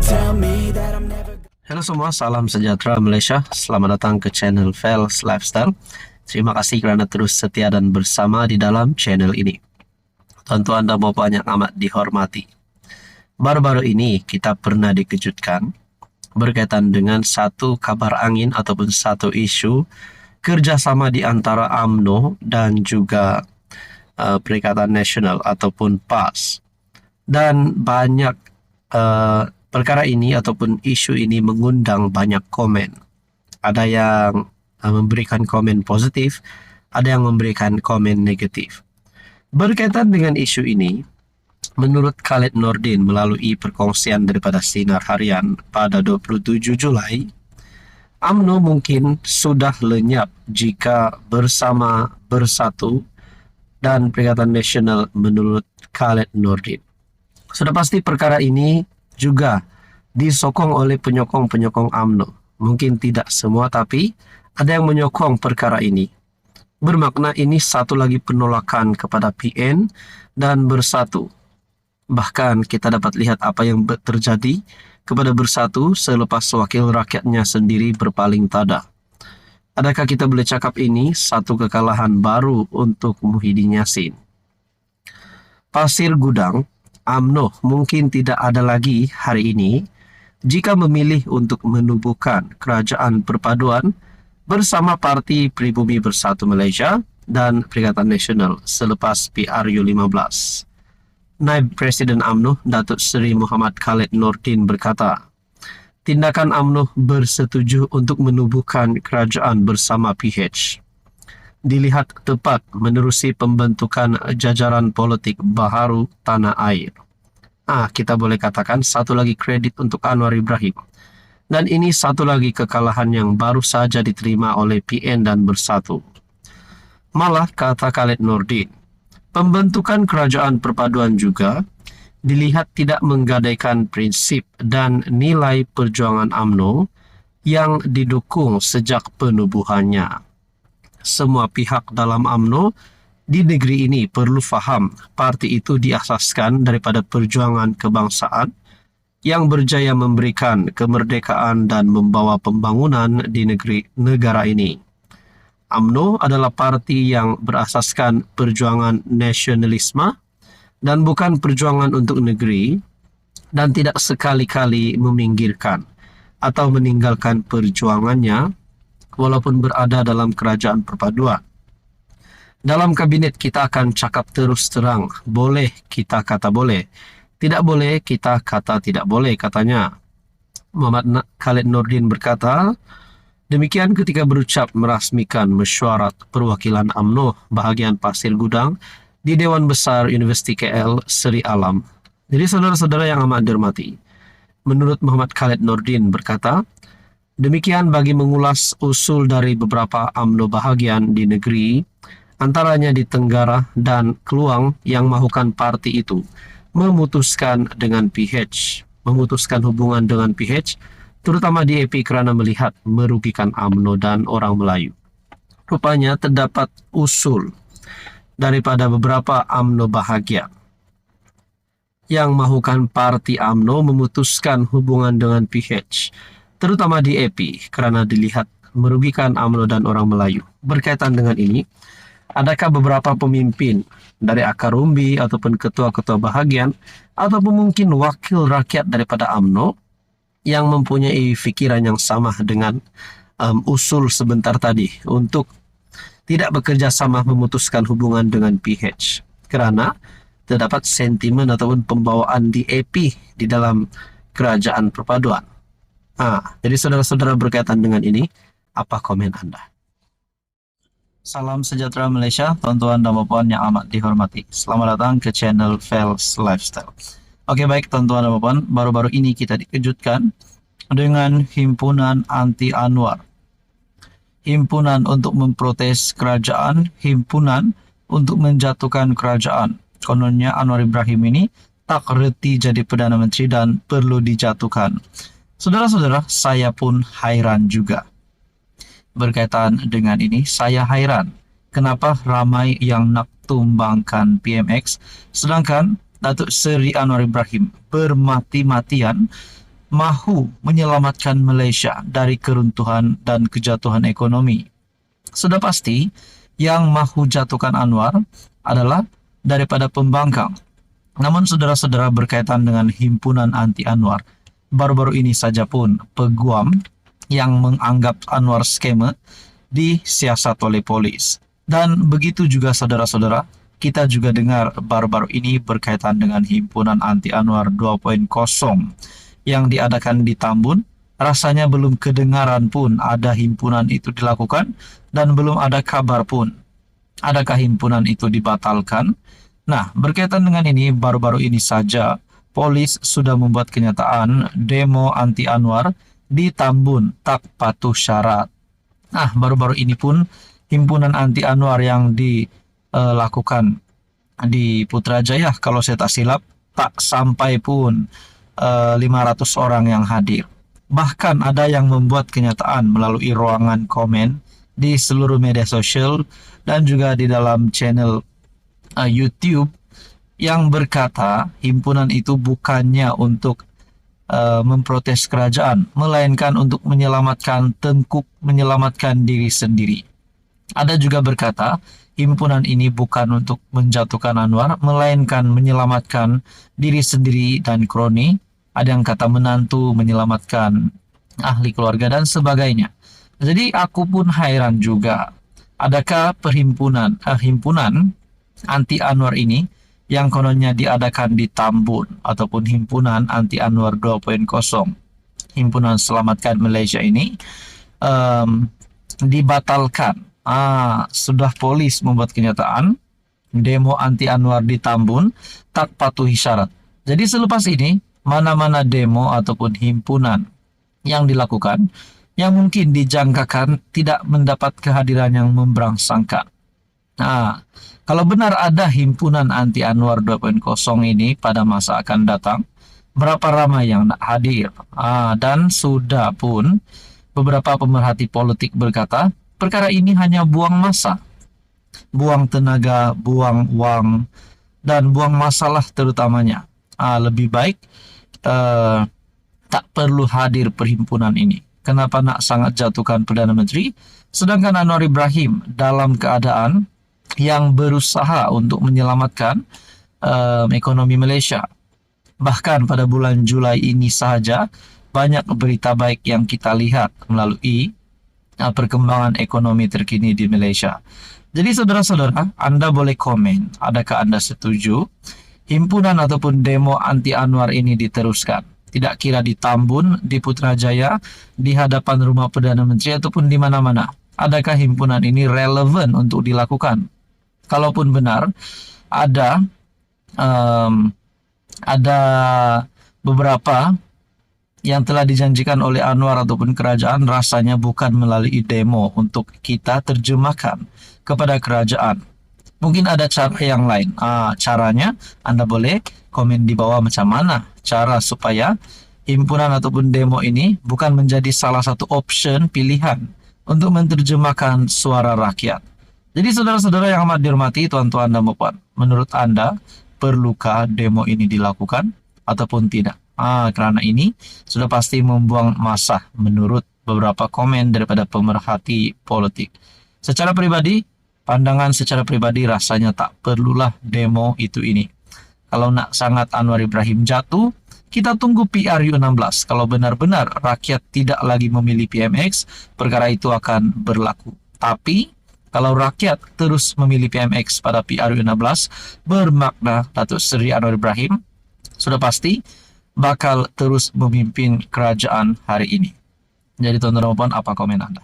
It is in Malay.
tell me that I'm never. Halo semua, salam sejahtera Malaysia. Selamat datang ke channel Fels Lifestyle. Terima kasih kerana terus setia dan bersama di dalam channel ini. Tuan-tuan dan puan yang amat dihormati. Baru-baru ini kita pernah dikejutkan berkaitan dengan satu kabar angin ataupun satu isu kerjasama di antara UMNO dan juga Perikatan Nasional ataupun PAS. Dan banyak perkara ini ataupun isu ini mengundang banyak komen. Ada yang memberikan komen positif, ada yang memberikan komen negatif. Berkaitan dengan isu ini, menurut Khaled Nordin melalui perkongsian daripada Sinar Harian pada 27 Julai, UMNO mungkin sudah lenyap jika bersama bersatu dan Perikatan Nasional menurut Khaled Nordin. Sudah pasti perkara ini juga disokong oleh penyokong-penyokong UMNO. Mungkin tidak semua, tapi ada yang menyokong perkara ini. Bermakna ini satu lagi penolakan kepada PN dan bersatu. Bahkan kita dapat lihat apa yang terjadi kepada bersatu selepas wakil rakyatnya sendiri berpaling tada. Adakah kita boleh cakap ini satu kekalahan baru untuk Muhyiddin Yassin? Pasir Gudang, UMNO mungkin tidak ada lagi hari ini jika memilih untuk menubuhkan kerajaan perpaduan bersama Parti Pribumi Bersatu Malaysia dan Perikatan Nasional selepas PRU 15. Naib Presiden UMNO Datuk Seri Muhammad Khaled Nordin berkata, tindakan UMNO bersetuju untuk menubuhkan kerajaan bersama PH dilihat tepat menerusi pembentukan jajaran politik baharu tanah air. Kita boleh katakan satu lagi kredit untuk Anwar Ibrahim. Dan ini satu lagi kekalahan yang baru saja diterima oleh PN dan Bersatu. Malah kata Khaled Nordin, pembentukan kerajaan perpaduan juga dilihat tidak menggadaikan prinsip dan nilai perjuangan UMNO yang didukung sejak penubuhannya. Semua pihak dalam UMNO di negeri ini perlu faham parti itu diasaskan daripada perjuangan kebangsaan yang berjaya memberikan kemerdekaan dan membawa pembangunan di negara ini. UMNO adalah parti yang berasaskan perjuangan nasionalisme dan bukan perjuangan untuk negeri, dan tidak sekali-kali meminggirkan atau meninggalkan perjuangannya walaupun berada dalam kerajaan perpaduan. Dalam kabinet kita akan cakap terus terang, boleh kita kata boleh, tidak boleh kita kata tidak boleh, katanya. Muhammad Khaled Nordin berkata demikian ketika berucap merasmikan mesyuarat perwakilan UMNO bahagian Pasir Gudang di Dewan Besar Universiti KL Seri Alam. Jadi saudara-saudara yang amat dihormati, menurut Muhammad Khaled Nordin berkata, demikian bagi mengulas usul dari beberapa UMNO bahagian di negeri, antaranya di Tenggara dan Keluang yang mahukan parti itu memutuskan hubungan dengan PH, terutama di AP kerana melihat merugikan UMNO dan orang Melayu. Rupanya terdapat usul daripada beberapa UMNO bahagian yang mahukan parti UMNO memutuskan hubungan dengan PH, terutama di AP kerana dilihat merugikan UMNO dan orang Melayu. Berkaitan dengan ini, adakah beberapa pemimpin dari akar umbi ataupun ketua-ketua bahagian ataupun mungkin wakil rakyat daripada UMNO yang mempunyai fikiran yang sama dengan usul sebentar tadi untuk tidak bekerja sama memutuskan hubungan dengan PH kerana terdapat sentimen ataupun pembawaan di AP di dalam kerajaan perpaduan? Jadi saudara-saudara, berkaitan dengan ini, apa komen Anda? Salam sejahtera Malaysia, tuan-tuan dan puan yang amat dihormati. Selamat datang ke channel Fels Lifestyle. Oke, baik tuan-tuan dan puan, baru-baru ini kita dikejutkan dengan himpunan anti Anwar. Himpunan untuk memprotes kerajaan, himpunan untuk menjatuhkan kerajaan. Kononnya Anwar Ibrahim ini tak reti jadi Perdana Menteri dan perlu dijatuhkan. Saudara-saudara, saya pun hairan juga. Berkaitan dengan ini, saya hairan kenapa ramai yang nak tumbangkan PMX, sedangkan Datuk Seri Anwar Ibrahim bermati-matian mahu menyelamatkan Malaysia dari keruntuhan dan kejatuhan ekonomi. Sudah pasti yang mahu jatuhkan Anwar adalah daripada pembangkang. Namun saudara-saudara, berkaitan dengan himpunan anti Anwar, baru-baru ini saja pun peguam yang menganggap Anwar scammer disiasat oleh polis. Dan begitu juga saudara-saudara, kita juga dengar baru-baru ini berkaitan dengan himpunan anti Anwar 2.0 yang diadakan di Tambun. Rasanya belum kedengaran pun ada himpunan itu dilakukan, dan belum ada kabar pun adakah himpunan itu dibatalkan. Nah, berkaitan dengan ini, baru-baru ini saja polis sudah membuat kenyataan demo anti Anwar di Tambun tak patuh syarat. Nah, baru-baru ini pun himpunan anti Anwar yang dilakukan di Putrajaya, kalau saya tak silap, tak sampai pun 500 orang yang hadir. Bahkan ada yang membuat kenyataan melalui ruangan komen di seluruh media sosial dan juga di dalam channel YouTube yang berkata himpunan itu bukannya untuk memprotes kerajaan, melainkan untuk menyelamatkan tengkuk, menyelamatkan diri sendiri. Ada juga berkata himpunan ini bukan untuk menjatuhkan Anwar, melainkan menyelamatkan diri sendiri dan kroni. Ada yang kata menantu, menyelamatkan ahli keluarga dan sebagainya. Jadi aku pun heran juga, adakah himpunan anti Anwar ini yang kononnya diadakan di Tambun ataupun himpunan anti Anwar 2.0, himpunan selamatkan Malaysia ini dibatalkan. Sudah polis membuat kenyataan demo anti Anwar di Tambun tak patuhi syarat. Jadi selepas ini mana-mana demo ataupun himpunan yang dilakukan yang mungkin dijangkakan tidak mendapat kehadiran yang memberangsangkan. Nah, kalau benar ada himpunan anti Anwar 2.0 ini pada masa akan datang, berapa ramai yang nak hadir? Dan sudah pun beberapa pemerhati politik berkata, perkara ini hanya buang masa, buang tenaga, buang uang, dan buang masalah terutamanya. Lebih baik tak perlu hadir perhimpunan ini. Kenapa nak sangat jatuhkan Perdana Menteri, sedangkan Anwar Ibrahim dalam keadaan yang berusaha untuk menyelamatkan ekonomi Malaysia. Bahkan pada bulan Julai ini sahaja banyak berita baik yang kita lihat melalui perkembangan ekonomi terkini di Malaysia. Jadi saudara-saudara, Anda boleh komen, adakah Anda setuju himpunan ataupun demo anti Anwar ini diteruskan? Tidak kira di Tambun, di Putrajaya, di hadapan rumah Perdana Menteri ataupun di mana-mana. Adakah himpunan ini relevan untuk dilakukan? Kalaupun benar, ada beberapa yang telah dijanjikan oleh Anwar ataupun kerajaan, rasanya bukan melalui demo untuk kita terjemahkan kepada kerajaan. Mungkin ada cara yang lain. Caranya Anda boleh komen di bawah macam mana cara supaya himpunan ataupun demo ini bukan menjadi salah satu option pilihan untuk menerjemahkan suara rakyat. Jadi saudara-saudara yang amat dihormati, tuan-tuan dan puan, menurut Anda perlukah demo ini dilakukan ataupun tidak? Kerana ini sudah pasti membuang masa menurut beberapa komen daripada pemerhati politik. Secara pribadi, pandangan secara pribadi rasanya tak perlulah demo itu ini. Kalau nak sangat Anwar Ibrahim jatuh, kita tunggu PRU16. Kalau benar-benar rakyat tidak lagi memilih PMX, perkara itu akan berlaku. Tapi kalau rakyat terus memilih PMX pada PRU16, bermakna Datuk Seri Anwar Ibrahim sudah pasti bakal terus memimpin kerajaan hari ini. Jadi tuan-tuan dan puan, apa komen Anda?